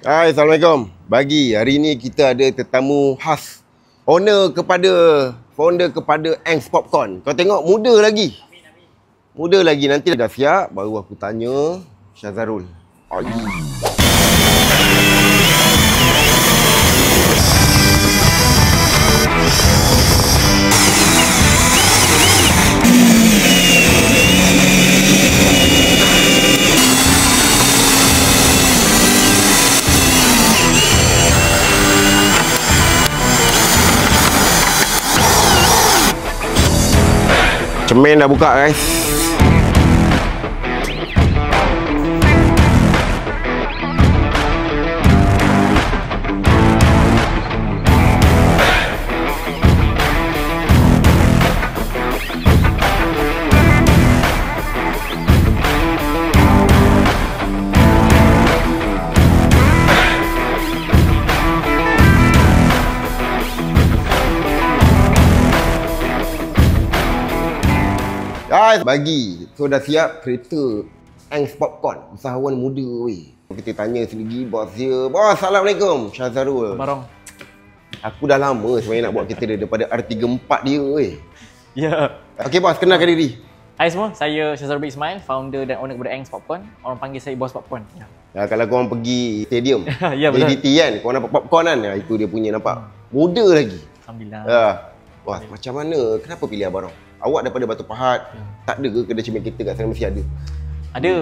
Hai, Assalamualaikum. Hari ni kita ada tetamu khas. Founder kepada Angst Popcorn. Kau tengok muda lagi. Muda lagi. Nanti dah siap baru aku tanya Syazarul. Cermin dah buka, guys. Guys, so dah siap kereta Angst Popcorn. Usahawan muda weh. Kita tanya selagi bos dia. Bos, Assalamualaikum. Syazarul. Barang. Aku dah lama sebenarnya nak buat kereta dia daripada R34 dia weh. Ya. Okey bos, kenalkan diri. Hai semua, saya Syazarul bin Ismail, founder dan owner kepada Angst Popcorn. Orang panggil saya Bos Popcorn. Ya. Kalau korang pergi stadium, ya, betul. JDT kan, korang nampak popcorn kan, itu dia punya nampak. Muda lagi. Alhamdulillah. Wah, macam mana? Kenapa pilih Abang? Awak daripada Batu Pahat, tak ada ke kedai cermin kereta kat sana? Mesti ada. Ada.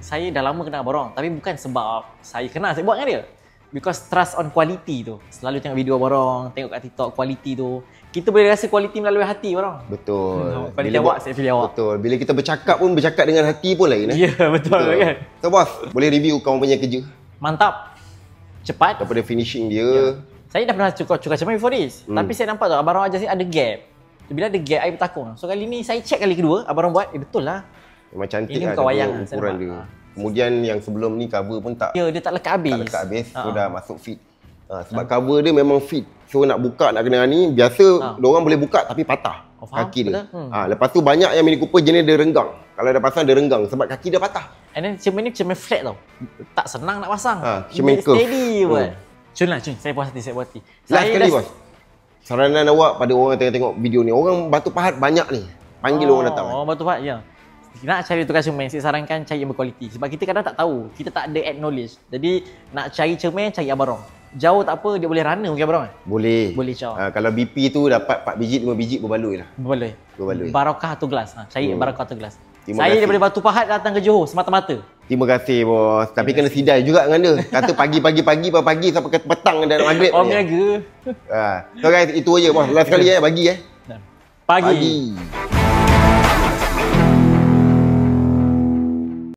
Saya dah lama kenal Abang, tapi bukan sebab saya kenal, saya buat dengan dia. Because trust on quality tu. Selalu tengok video Abang, tengok kat TikTok quality tu. Kita boleh rasa quality melalui hati Abang. Betul. Quality awak, saya pilih awak. Betul. Bila kita bercakap pun bercakap dengan hati pun lain. Ya, betul kan. So bos, boleh review kau punya kerja? Mantap. Cepat. Daripada finishing dia. Ya. Saya dah pernah cukur cermin before this. Tapi saya nampak tu Abang ajar saya ada gap. Bila ada gap, air bertakung. So kali ni saya check kali kedua, Abang buat, betul lah. Memang cantik ini lah wayang ukuran dia. Kemudian yang sebelum ni cover pun tak. Ya, dia tak lekat habis. Tak lekat habis. So dah masuk fit. Sebab cover dia memang fit. So nak buka nak kena ni, biasa diorang boleh buka tapi patah kaki dia. Lepas tu banyak yang Mini Cooper jenis dia renggang. Kalau dah pasang dia renggang sebab kaki dia patah. And then cermin ni cermin flat tau. Tak senang nak pasang. Cermin curve. Steady buat. Cun lah, saya puas hati, saya puas hati. Last kali bos, saranan awak pada orang yang tengok video ni, orang Batu Pahat banyak ni. Panggil orang datang. Oh, Batu Pahat, ya. Nak cari tukar cermin, saya sarankan cari yang berkualiti. Sebab kita kadang tak tahu, kita tak ada knowledge. Jadi nak cari cermin, cari Abang. Jauh tak apa, dia boleh runner mungkin Abang. Boleh. Boleh jauh. Kalau BP tu dapat 4 biji, 5 biji berbaloi lah. Berbaloi. Barakah tu gelas. Cari barakah tu gelas. Terima saya kasih. daripada Batu Pahat datang ke Johor semata-mata. Terima kasih bos. Tapi kena sidai juga dengan dia. Kata pagi sampai ke petang dan maghrib. Orang berniaga. So guys, itu aja bos. Last kali bagi Pagi.